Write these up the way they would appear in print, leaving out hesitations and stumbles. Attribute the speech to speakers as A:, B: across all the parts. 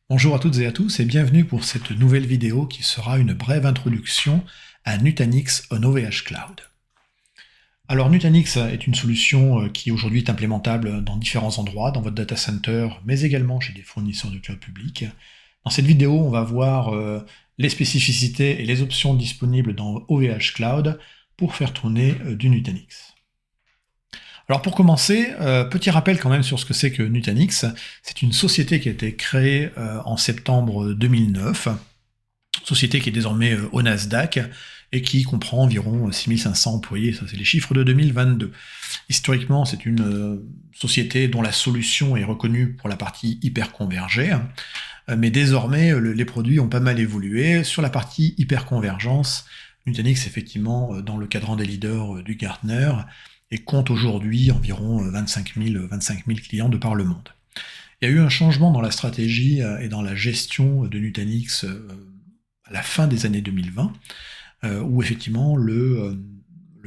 A: Bonjour à toutes et à tous et bienvenue pour cette nouvelle vidéo qui sera une brève introduction à Nutanix on OVH Cloud. Alors Nutanix est une solution qui aujourd'hui est implémentable dans différents endroits, dans votre data center, mais également chez des fournisseurs de cloud public. Dans cette vidéo, on va voir les spécificités et les options disponibles dans OVH Cloud pour faire tourner du Nutanix. Alors pour commencer, petit rappel quand même sur ce que c'est que Nutanix. C'est une société qui a été créée en septembre 2009, société qui est désormais au Nasdaq et qui comprend environ 6500 employés, ça c'est les chiffres de 2022. Historiquement, c'est une société dont la solution est reconnue pour la partie hyperconvergée, mais désormais les produits ont pas mal évolué. Sur la partie hyperconvergence, Nutanix effectivement dans le cadran des leaders du Gartner, et compte aujourd'hui environ 25 000 clients de par le monde. Il y a eu un changement dans la stratégie et dans la gestion de Nutanix à la fin des années 2020, où effectivement le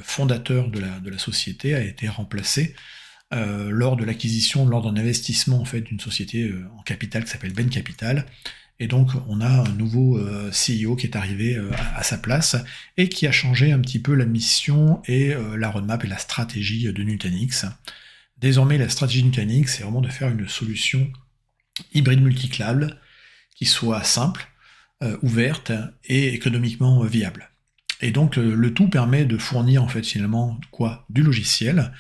A: fondateur de la société a été remplacé lors de l'acquisition, lors d'un investissement en fait, d'une société en capital qui s'appelle Bain Capital. Et donc on a un nouveau CEO qui est arrivé à sa place et qui a changé un petit peu la mission et la roadmap et la stratégie de Nutanix. Désormais la stratégie de Nutanix c'est vraiment de faire une solution hybride multi-cloud qui soit simple, ouverte et économiquement viable. Et donc le tout permet de fournir en fait finalement quoi? Du logiciel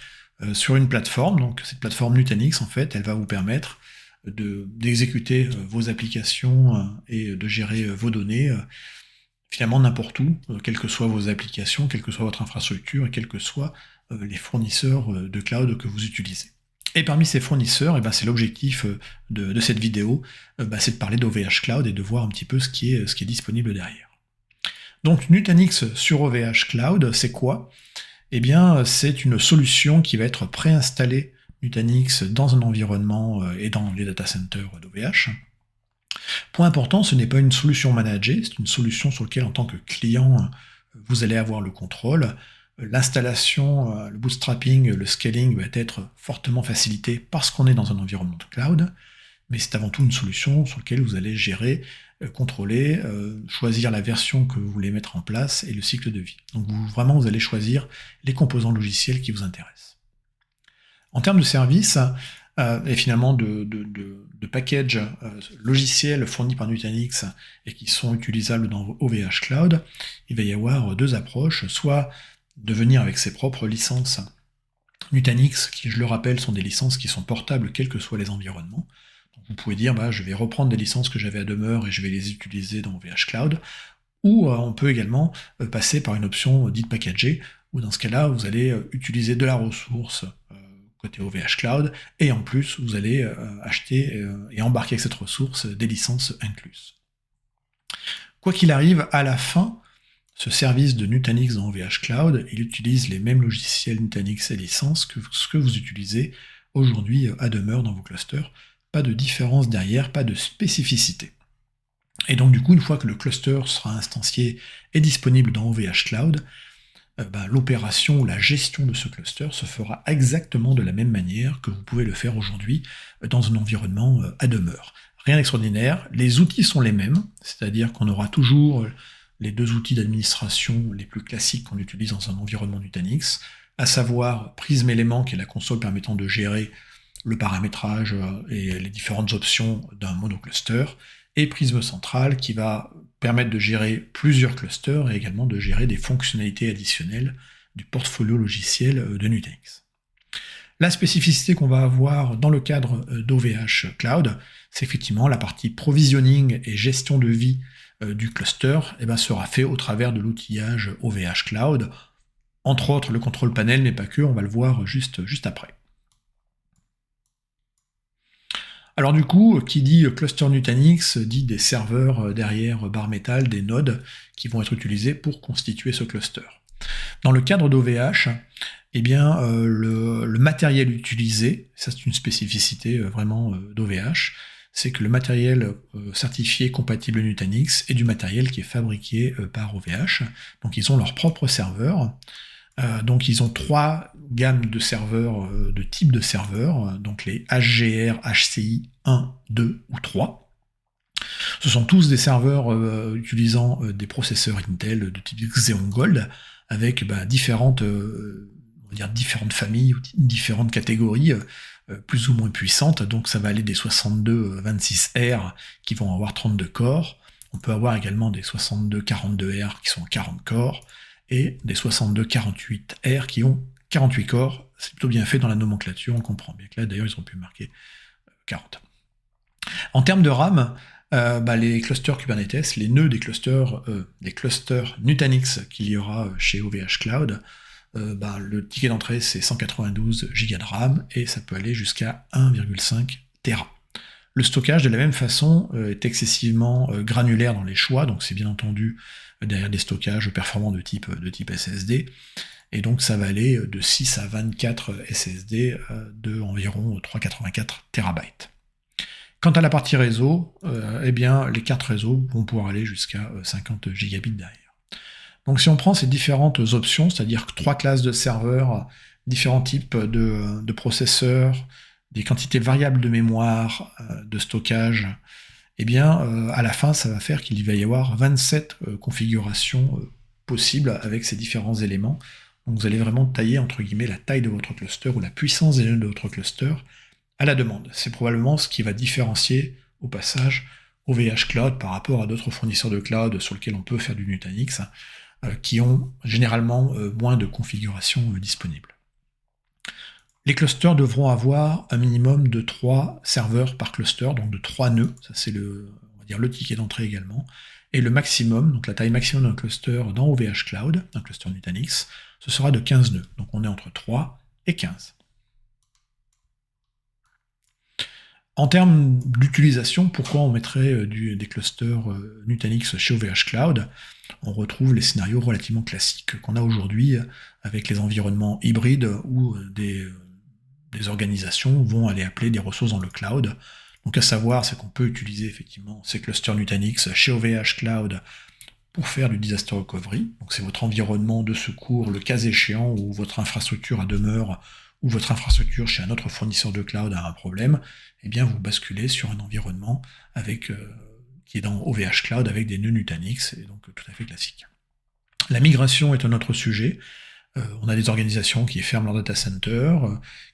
A: sur une plateforme. Donc cette plateforme Nutanix en fait elle va vous permettre d'exécuter vos applications et de gérer vos données finalement n'importe où, quelles que soient vos applications, quelle que soit votre infrastructure et quels que soient les fournisseurs de cloud que vous utilisez. Et parmi ces fournisseurs, c'est l'objectif de cette vidéo, c'est de parler d'OVH Cloud et de voir un petit peu ce qui est disponible derrière. Donc Nutanix sur OVH Cloud, c'est quoi? Eh bien, c'est une solution qui va être préinstallée Nutanix dans un environnement et dans les data centers d'OVH. Point important, ce n'est pas une solution managée, c'est une solution sur laquelle en tant que client, vous allez avoir le contrôle. L'installation, le bootstrapping, le scaling va être fortement facilité parce qu'on est dans un environnement de cloud, mais c'est avant tout une solution sur laquelle vous allez gérer, contrôler, choisir la version que vous voulez mettre en place et le cycle de vie. Donc vous allez choisir les composants logiciels qui vous intéressent. En termes de services, et finalement de packages logiciels fournis par Nutanix et qui sont utilisables dans OVH Cloud, il va y avoir deux approches, soit de venir avec ses propres licences Nutanix, qui je le rappelle sont des licences qui sont portables quels que soient les environnements. Donc vous pouvez dire je vais reprendre des licences que j'avais à demeure et je vais les utiliser dans OVH Cloud, ou on peut également passer par une option dite packagée, où dans ce cas-là vous allez utiliser de la ressource côté OVH Cloud, et en plus vous allez acheter et embarquer avec cette ressource des licences incluses. Quoi qu'il arrive, à la fin, ce service de Nutanix dans OVH Cloud, il utilise les mêmes logiciels Nutanix et licences que ce que vous utilisez aujourd'hui à demeure dans vos clusters. Pas de différence derrière, pas de spécificité. Et donc du coup, une fois que le cluster sera instancié et disponible dans OVH Cloud, l'opération ou la gestion de ce cluster se fera exactement de la même manière que vous pouvez le faire aujourd'hui dans un environnement à demeure. Rien d'extraordinaire, les outils sont les mêmes, c'est-à-dire qu'on aura toujours les deux outils d'administration les plus classiques qu'on utilise dans un environnement Nutanix, à savoir Prism Element, qui est la console permettant de gérer le paramétrage et les différentes options d'un monocluster, et Prism Central, qui va permettre de gérer plusieurs clusters et également de gérer des fonctionnalités additionnelles du portfolio logiciel de Nutanix. La spécificité qu'on va avoir dans le cadre d'OVH Cloud, c'est effectivement la partie provisioning et gestion de vie du cluster sera fait au travers de l'outillage OVH Cloud, entre autres le contrôle panel, mais pas que, on va le voir juste après. Alors du coup, qui dit cluster Nutanix, dit des serveurs derrière bare metal, des nodes qui vont être utilisés pour constituer ce cluster. Dans le cadre d'OVH, le matériel utilisé, ça c'est une spécificité vraiment d'OVH, c'est que le matériel certifié compatible Nutanix est du matériel qui est fabriqué par OVH, donc ils ont leur propre serveur. Donc ils ont trois gammes de serveurs, de types de serveurs, donc les HGR, HCI 1, 2 ou 3. Ce sont tous des serveurs utilisant des processeurs Intel de type Xeon Gold, avec différentes, on va dire différentes familles, ou différentes catégories, plus ou moins puissantes. Donc ça va aller des 62-26R qui vont avoir 32 corps. On peut avoir également des 62-42R qui sont 40 corps, et des 62-48R qui ont 48 corps. C'est plutôt bien fait dans la nomenclature, on comprend bien que là d'ailleurs ils ont pu marquer 40. En termes de RAM, les clusters Kubernetes, les nœuds des clusters Nutanix qu'il y aura chez OVH Cloud, le ticket d'entrée c'est 192 Go de RAM, et ça peut aller jusqu'à 1,5 Tera. Le stockage, de la même façon, est excessivement granulaire dans les choix, donc c'est bien entendu derrière des stockages performants de type SSD, et donc ça va aller de 6 à 24 SSD de environ 3,84 TB. Quant à la partie réseau, les cartes réseau vont pouvoir aller jusqu'à 50 gigabits derrière. Donc si on prend ces différentes options, c'est-à-dire 3 classes de serveurs, différents types de processeurs, des quantités variables de mémoire, de stockage, à la fin, ça va faire qu'il va y avoir 27 configurations possibles avec ces différents éléments. Donc vous allez vraiment tailler, entre guillemets, la taille de votre cluster ou la puissance des nœuds de votre cluster à la demande. C'est probablement ce qui va différencier, au passage, OVH Cloud par rapport à d'autres fournisseurs de cloud sur lesquels on peut faire du Nutanix, qui ont généralement moins de configurations disponibles. Les clusters devront avoir un minimum de 3 serveurs par cluster, donc de 3 nœuds, ça c'est le ticket d'entrée également, et le maximum, donc la taille maximum d'un cluster dans OVH Cloud, d'un cluster Nutanix, ce sera de 15 nœuds, donc on est entre 3 et 15. En termes d'utilisation, pourquoi on mettrait des clusters Nutanix chez OVH Cloud? On retrouve les scénarios relativement classiques qu'on a aujourd'hui avec les environnements hybrides où des organisations vont aller appeler des ressources dans le cloud. Donc à savoir, c'est qu'on peut utiliser effectivement ces clusters Nutanix chez OVH Cloud pour faire du disaster recovery. Donc c'est votre environnement de secours, le cas échéant, où votre infrastructure à demeure ou votre infrastructure chez un autre fournisseur de cloud a un problème, vous basculez sur un environnement qui est dans OVH Cloud avec des nœuds Nutanix, et donc tout à fait classique. La migration est un autre sujet. On a des organisations qui ferment leur data center,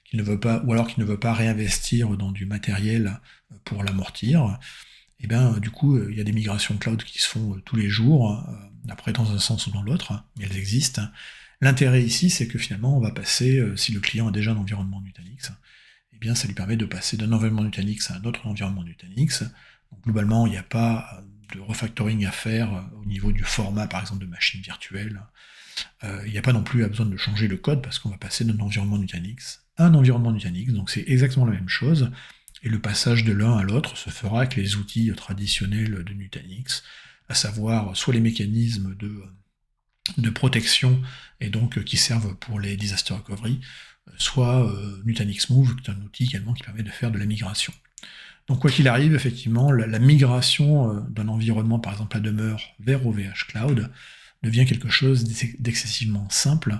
A: qui ne veulent pas, ou alors qui ne veulent pas réinvestir dans du matériel pour l'amortir. Il y a des migrations cloud qui se font tous les jours, après dans un sens ou dans l'autre, mais elles existent. L'intérêt ici, c'est que finalement, on va passer, si le client a déjà un environnement Nutanix, ça lui permet de passer d'un environnement Nutanix à un autre environnement Nutanix. Donc, globalement, il n'y a pas de refactoring à faire au niveau du format, par exemple, de machine virtuelle. Il n'y a pas non plus besoin de changer le code, parce qu'on va passer d'un environnement Nutanix à un environnement Nutanix, donc c'est exactement la même chose, et le passage de l'un à l'autre se fera avec les outils traditionnels de Nutanix, à savoir soit les mécanismes de protection, et donc qui servent pour les disaster recovery, soit Nutanix Move, qui est un outil également qui permet de faire de la migration. Donc quoi qu'il arrive, effectivement, la migration d'un environnement, par exemple à demeure, vers OVH Cloud, devient quelque chose d'excessivement simple,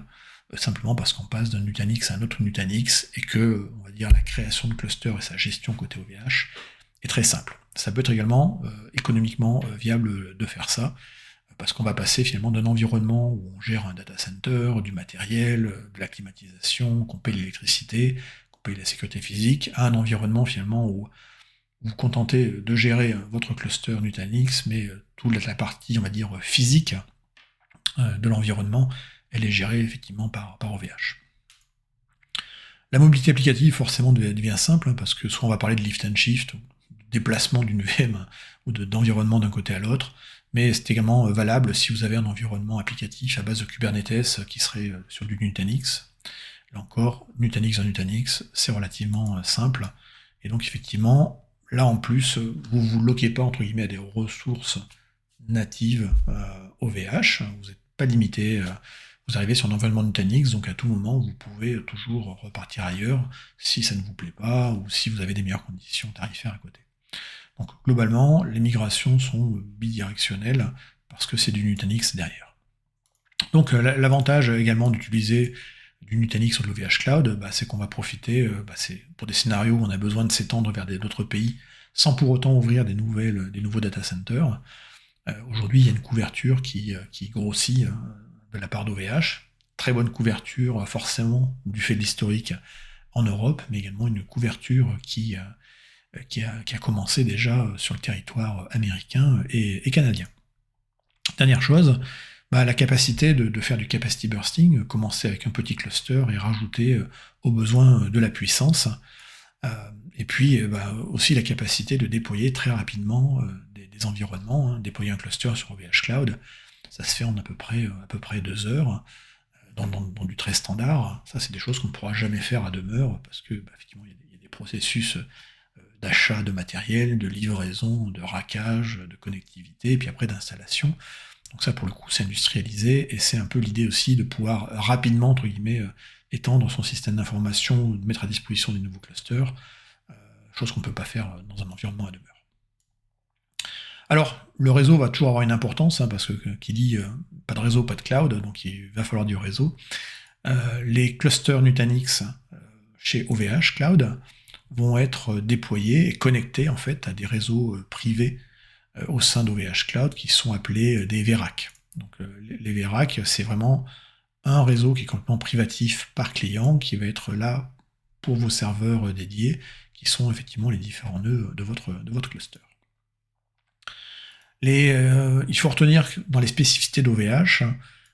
A: simplement parce qu'on passe d'un Nutanix à un autre Nutanix, et que, on va dire, la création de cluster et sa gestion côté OVH est très simple. Ça peut être également économiquement viable de faire ça, parce qu'on va passer finalement d'un environnement où on gère un data center, du matériel, de la climatisation, qu'on paye l'électricité, qu'on paye la sécurité physique, à un environnement finalement où vous vous contentez de gérer votre cluster Nutanix, mais toute la partie, on va dire, physique de l'environnement, elle est gérée effectivement par OVH. La mobilité applicative forcément devient simple, parce que soit on va parler de lift and shift, déplacement d'une VM ou d'environnement d'un côté à l'autre, mais c'est également valable si vous avez un environnement applicatif à base de Kubernetes qui serait sur du Nutanix. Là encore, Nutanix en Nutanix, c'est relativement simple, et donc effectivement, là en plus, vous ne vous bloquez pas entre guillemets à des ressources natives OVH, vous n'êtes pas limité, vous arrivez sur un environnement Nutanix, donc à tout moment vous pouvez toujours repartir ailleurs si ça ne vous plaît pas, ou si vous avez des meilleures conditions tarifaires à côté. Donc globalement, les migrations sont bidirectionnelles, parce que c'est du Nutanix derrière. Donc l'avantage également d'utiliser du Nutanix sur de l'OVH Cloud, c'est qu'on va profiter, c'est pour des scénarios où on a besoin de s'étendre vers d'autres pays, sans pour autant ouvrir des nouveaux data centers. Aujourd'hui, il y a une couverture qui grossit de la part d'OVH. Très bonne couverture, forcément, du fait de l'historique en Europe, mais également une couverture qui a commencé déjà sur le territoire américain et canadien. Dernière chose, la capacité de faire du capacity bursting, commencer avec un petit cluster et rajouter au besoin de la puissance. Et puis aussi la capacité de déployer très rapidement des environnements, déployer un cluster sur OVH Cloud, ça se fait en à peu près 2 heures, dans du très standard. Ça, c'est des choses qu'on ne pourra jamais faire à demeure, parce que effectivement, il y a des processus d'achat de matériel, de livraison, de rackage, de connectivité, et puis après d'installation. Donc ça, pour le coup, c'est industrialisé, et c'est un peu l'idée aussi de pouvoir rapidement, entre guillemets, étendre son système d'information, de mettre à disposition des nouveaux clusters, chose qu'on ne peut pas faire dans un environnement à demeure. Alors, le réseau va toujours avoir une importance, parce que qui dit pas de réseau, pas de cloud, donc il va falloir du réseau. Les clusters Nutanix chez OVH Cloud vont être déployés et connectés en fait à des réseaux privés au sein d'OVH Cloud qui sont appelés des VRAC. Donc les VRAC, c'est vraiment un réseau qui est complètement privatif par client, qui va être là pour vos serveurs dédiés, qui sont effectivement les différents nœuds de votre cluster. Il faut retenir que dans les spécificités d'OVH,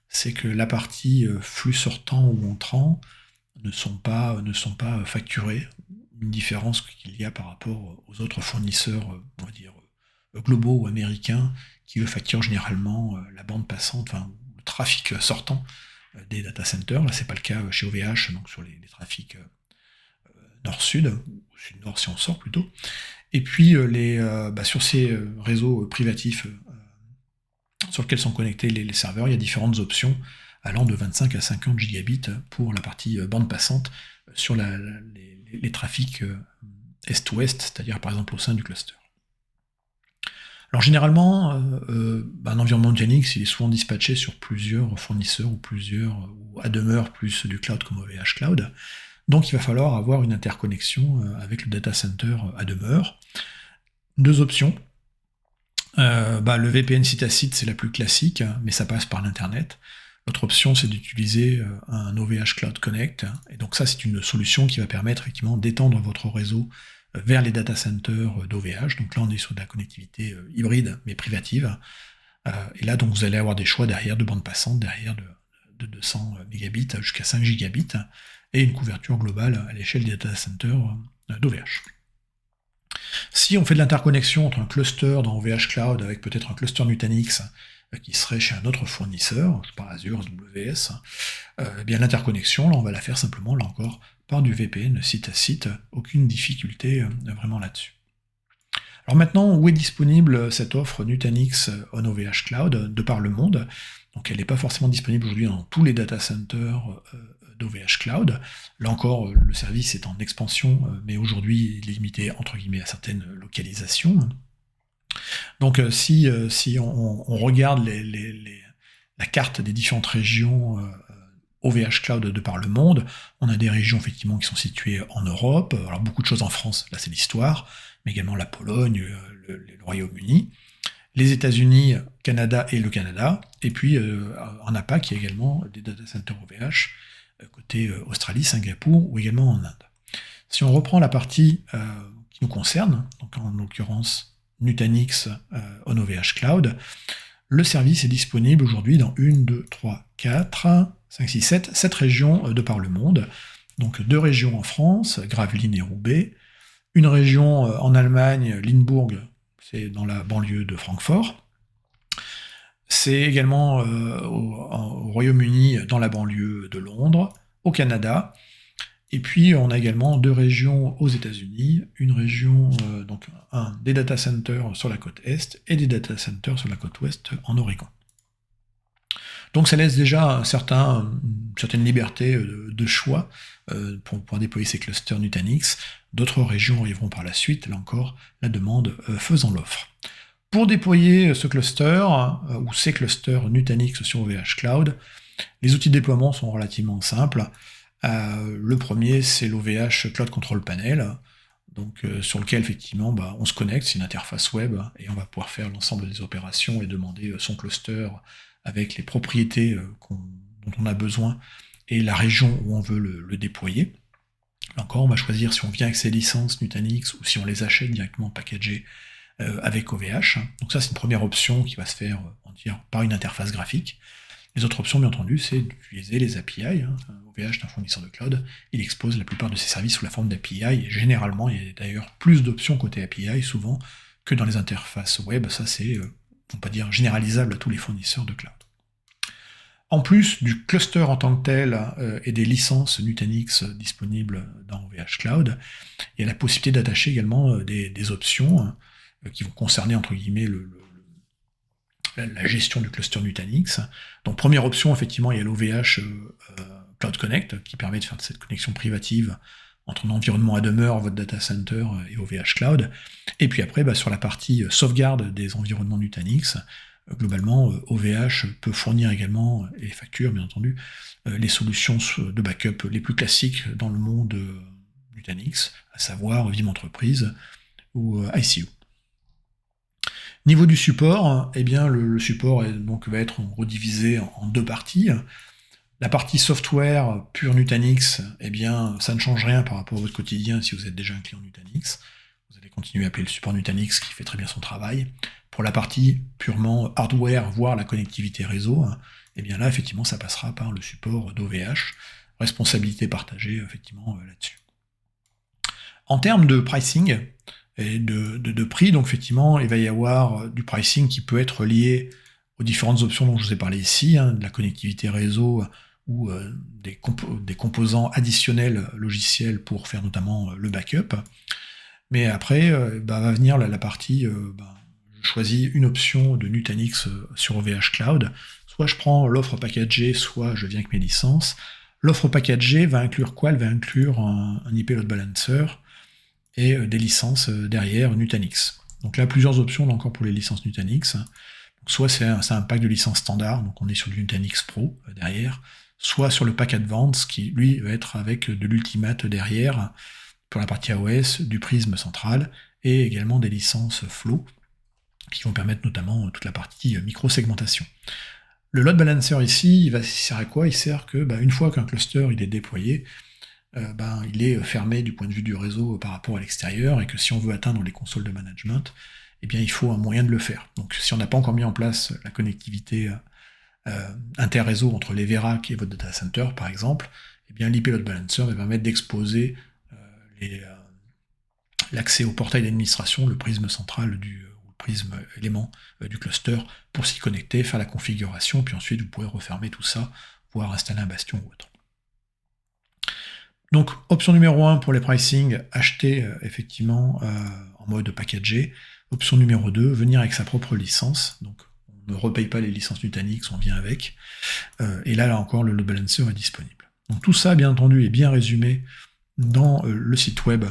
A: c'est que la partie flux sortant ou entrant ne sont pas facturés, une différence qu'il y a par rapport aux autres fournisseurs, on va dire, globaux ou américains, qui eux facturent généralement la bande passante, enfin le trafic sortant des data centers. Là, c'est pas le cas chez OVH, donc sur les trafics nord-sud, ou sud-nord si on sort plutôt. Et puis sur ces réseaux privatifs sur lesquels sont connectés les serveurs, il y a différentes options allant de 25 à 50 gigabits pour la partie bande passante sur les trafics est-ouest, c'est-à-dire par exemple au sein du cluster. Alors généralement, un environnement Nutanix, il est souvent dispatché sur plusieurs fournisseurs ou à demeure plus du cloud comme OVH Cloud. Donc il va falloir avoir une interconnexion avec le data center à demeure. 2 options. Le VPN site à site, c'est la plus classique, mais ça passe par l'Internet. L'autre option, c'est d'utiliser un OVH Cloud Connect. Et donc ça, c'est une solution qui va permettre effectivement d'étendre votre réseau vers les data centers d'OVH. Donc là, on est sur de la connectivité hybride, mais privative. Et là, donc, vous allez avoir des choix derrière de bande passante, derrière de 200 mégabits jusqu'à 5 gigabits, et une couverture globale à l'échelle des data centers d'OVH. Si on fait de l'interconnexion entre un cluster dans OVH Cloud avec peut-être un cluster Nutanix qui serait chez un autre fournisseur, je sais pas, Azure, AWS, bien l'interconnexion, là, on va la faire simplement, là encore, par du VPN site à site, aucune difficulté vraiment là-dessus. Alors maintenant, où est disponible cette offre Nutanix on OVH Cloud de par le monde? Donc elle n'est pas forcément disponible aujourd'hui dans tous les data centers d'OVH Cloud. Là encore, le service est en expansion, mais aujourd'hui il est limité entre guillemets à certaines localisations. Donc si on regarde la carte des différentes régions OVH Cloud de par le monde, on a des régions effectivement qui sont situées en Europe, alors beaucoup de choses en France, là c'est l'histoire, mais également la Pologne, le Royaume-Uni, les États-Unis, Canada et le Canada, et puis en APAC, il y a également des data centers OVH côté Australie, Singapour ou également en Inde. Si on reprend la partie qui nous concerne, donc en l'occurrence Nutanix on OVH Cloud, le service est disponible aujourd'hui dans 7 régions de par le monde. Donc 2 régions en France, Gravelines et Roubaix, une région en Allemagne, Limbourg, c'est dans la banlieue de Francfort. C'est également au Royaume-Uni, dans la banlieue de Londres, au Canada. Et puis on a également 2 régions aux États-Unis, une région, des data centers sur la côte Est et des data centers sur la côte Ouest en Oregon. Donc ça laisse déjà une certaine liberté de choix pour pouvoir déployer ces clusters Nutanix. D'autres régions arriveront par la suite, là encore, la demande faisant l'offre. Pour déployer ce cluster, ou ces clusters Nutanix sur OVH Cloud, les outils de déploiement sont relativement simples. Le premier, c'est l'OVH Cloud Control Panel. donc sur lequel effectivement on se connecte, c'est une interface web, et on va pouvoir faire l'ensemble des opérations et demander son cluster avec les propriétés dont on a besoin et la région où on veut le déployer. Là encore, on va choisir si on vient avec ses licences Nutanix ou si on les achète directement packagées avec OVH. Donc ça, c'est une première option qui va se faire par une interface graphique. Les autres options, bien entendu, c'est d'utiliser les API. OVH est un fournisseur de cloud, il expose la plupart de ses services sous la forme d'API, et généralement, il y a d'ailleurs plus d'options côté API, souvent, que dans les interfaces web. Ça, c'est, on peut dire, généralisable à tous les fournisseurs de cloud. En plus du cluster en tant que tel et des licences Nutanix disponibles dans OVH Cloud, il y a la possibilité d'attacher également des options qui vont concerner, entre guillemets, la gestion du cluster Nutanix. Donc première option, effectivement, il y a l'OVH Cloud Connect, qui permet de faire cette connexion privative entre un environnement à demeure, votre data center et OVH Cloud. Et puis après, sur la partie sauvegarde des environnements Nutanix, globalement, OVH peut fournir également, et facture bien entendu, les solutions de backup les plus classiques dans le monde Nutanix, à savoir Vim Entreprise ou ICU. Niveau du support, eh bien, le support va être redivisé en deux parties. La partie software pure Nutanix, eh bien, ça ne change rien par rapport à votre quotidien si vous êtes déjà un client Nutanix. Vous allez continuer à appeler le support Nutanix qui fait très bien son travail. Pour la partie purement hardware, voire la connectivité réseau, eh bien là, effectivement, ça passera par le support d'OVH. Responsabilité partagée, effectivement, là-dessus. En termes de pricing et de prix, donc effectivement, il va y avoir du pricing qui peut être lié aux différentes options dont je vous ai parlé ici, de la connectivité réseau ou des composants additionnels logiciels pour faire notamment le backup. Mais après, va venir la partie, je choisis une option de Nutanix sur OVH Cloud, soit je prends l'offre packagée, soit je viens avec mes licences. L'offre packagée va inclure quoi? Elle va inclure un IP load balancer et des licences derrière Nutanix. Donc là, plusieurs options là encore pour les licences Nutanix. Donc, soit c'est un pack de licences standard, donc on est sur du Nutanix Pro derrière, soit sur le pack Advanced qui lui va être avec de l'Ultimate derrière pour la partie AOS, du Prism central et également des licences Flow qui vont permettre notamment toute la partie micro-segmentation. Le load balancer ici, il sert à quoi? Il sert que une fois qu'un cluster il est déployé, il est fermé du point de vue du réseau par rapport à l'extérieur, et que si on veut atteindre les consoles de management, eh bien il faut un moyen de le faire. Donc si on n'a pas encore mis en place la connectivité inter-réseau entre les VERAC et votre data center par exemple, eh bien l'IP load balancer va permettre d'exposer l'accès au portail d'administration, le prisme central ou le prisme élément du cluster, pour s'y connecter, faire la configuration, puis ensuite vous pourrez refermer tout ça, voire installer un bastion ou autre. Donc, option numéro 1 pour les pricing, acheter effectivement en mode packagé. Option numéro 2, venir avec sa propre licence. Donc, on ne repaye pas les licences Nutanix, on vient avec. Et là encore, le load balancer est disponible. Donc, tout ça, bien entendu, est bien résumé dans le site web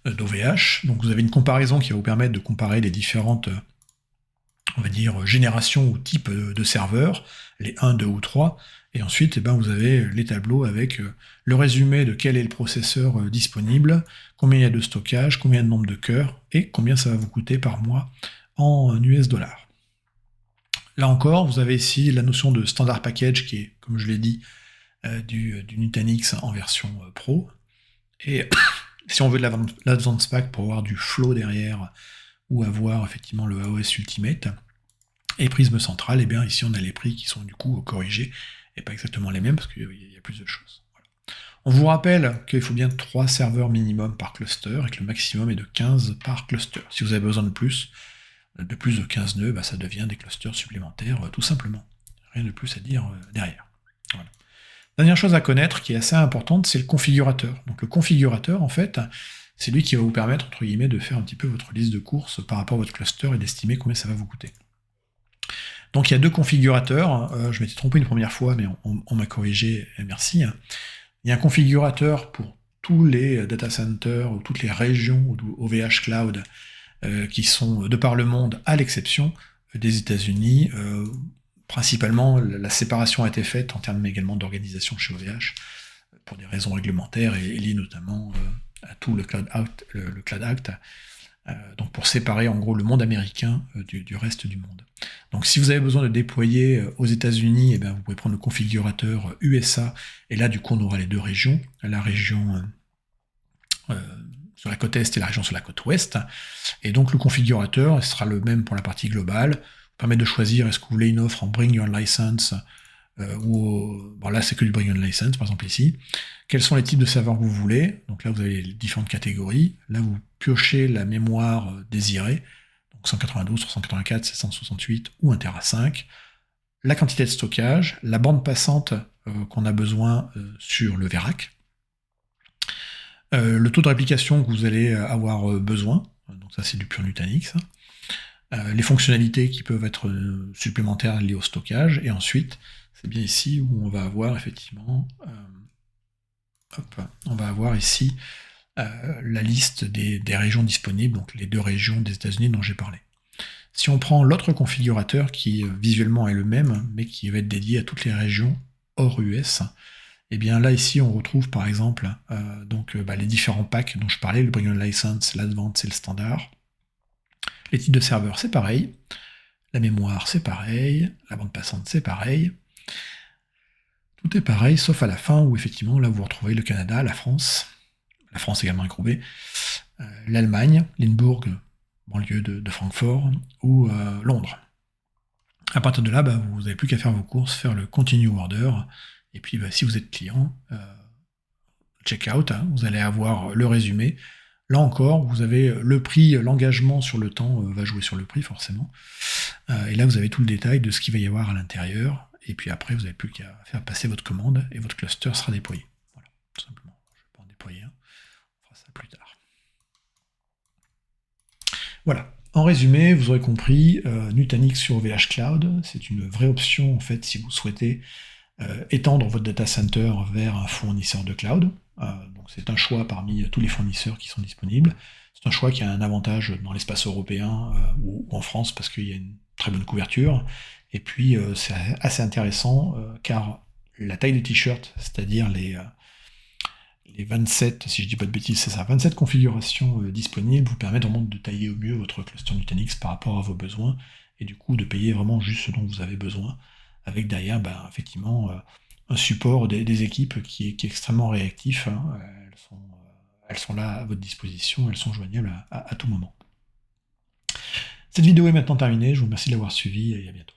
A: d'OVH. Donc, vous avez une comparaison qui va vous permettre de comparer les différentes, on va dire, générations ou types de serveurs, les 1, 2 ou 3. Et ensuite, vous avez les tableaux avec le résumé de quel est le processeur disponible, combien il y a de stockage, combien de nombre de cœurs, et combien ça va vous coûter par mois en US dollars. Là encore, vous avez ici la notion de standard package qui est, comme je l'ai dit, du Nutanix en version Pro. Et si on veut de l'Advanced Pack pour avoir du flow derrière, ou avoir effectivement le AOS Ultimate, et Prisme Central, et bien ici on a les prix qui sont du coup corrigés, et pas exactement les mêmes, parce qu'il y a plus de choses. Voilà. On vous rappelle qu'il faut bien 3 serveurs minimum par cluster, et que le maximum est de 15 par cluster. Si vous avez besoin de plus de 15 nœuds, ça devient des clusters supplémentaires, tout simplement. Rien de plus à dire derrière. Voilà. Dernière chose à connaître, qui est assez importante, c'est le configurateur. Donc le configurateur, en fait, c'est lui qui va vous permettre, entre guillemets, de faire un petit peu votre liste de courses par rapport à votre cluster et d'estimer combien ça va vous coûter. Donc il y a 2 configurateurs, je m'étais trompé une première fois, mais on m'a corrigé, et merci. Il y a un configurateur pour tous les data centers ou toutes les régions OVH Cloud qui sont de par le monde, à l'exception des États-Unis. Principalement, la séparation a été faite en termes également d'organisation chez OVH pour des raisons réglementaires et liées notamment à tout le Cloud Act, donc pour séparer en gros le monde américain du reste du monde. Donc si vous avez besoin de déployer aux États-Unis, eh bien, vous pouvez prendre le configurateur USA, et là du coup on aura les deux régions, la région sur la côte est et la région sur la côte ouest, et donc le configurateur sera le même pour la partie globale, vous permet de choisir est-ce que vous voulez une offre en Bring Your Own License, bon là c'est que du Bring Your Own License par exemple ici, quels sont les types de serveurs que vous voulez, donc là vous avez les différentes catégories, là vous piochez la mémoire désirée, donc 192, 384, 768 ou 1 Tera 5, la quantité de stockage, la bande passante qu'on a besoin sur le VRAC, le taux de réplication que vous allez avoir besoin, donc ça c'est du pur Nutanix, les fonctionnalités qui peuvent être supplémentaires liées au stockage, et ensuite, c'est bien ici où on va avoir effectivement, on va avoir ici la liste des régions disponibles, donc les deux régions des États-Unis dont j'ai parlé. Si on prend l'autre configurateur qui visuellement est le même, mais qui va être dédié à toutes les régions hors US, et bien là ici on retrouve par exemple les différents packs dont je parlais, le Bring Your Own License, l'Advanced et le Standard. Les types de serveurs c'est pareil, la mémoire c'est pareil, la bande passante c'est pareil. Tout est pareil sauf à la fin où effectivement là vous retrouvez le Canada, la France également regroupée, l'Allemagne, Limbourg, banlieue de Francfort, ou Londres. À partir de là, vous n'avez plus qu'à faire vos courses, faire le Continue Order, et puis si vous êtes client, checkout, vous allez avoir le résumé. Là encore, vous avez le prix, l'engagement sur le temps va jouer sur le prix forcément, et là vous avez tout le détail de ce qu'il va y avoir à l'intérieur, et puis après vous n'avez plus qu'à faire passer votre commande, et votre cluster sera déployé. Voilà, tout simplement. Je vais pas en déployer un, on fera ça plus tard. Voilà. En résumé, vous aurez compris, Nutanix sur OVH Cloud, c'est une vraie option en fait si vous souhaitez étendre votre data center vers un fournisseur de cloud. Donc c'est un choix parmi tous les fournisseurs qui sont disponibles. C'est un choix qui a un avantage dans l'espace européen ou en France parce qu'il y a une très bonne couverture. Et puis c'est assez intéressant car la taille du t-shirt, c'est-à-dire les 27, si je dis pas de bêtises, c'est ça, 27 configurations disponibles, vous permettent vraiment de tailler au mieux votre cluster Nutanix par rapport à vos besoins, et du coup de payer vraiment juste ce dont vous avez besoin, avec derrière, effectivement, un support des équipes qui est extrêmement réactif, hein. Elles sont là à votre disposition, elles sont joignables à tout moment. Cette vidéo est maintenant terminée, je vous remercie de l'avoir suivie, et à bientôt.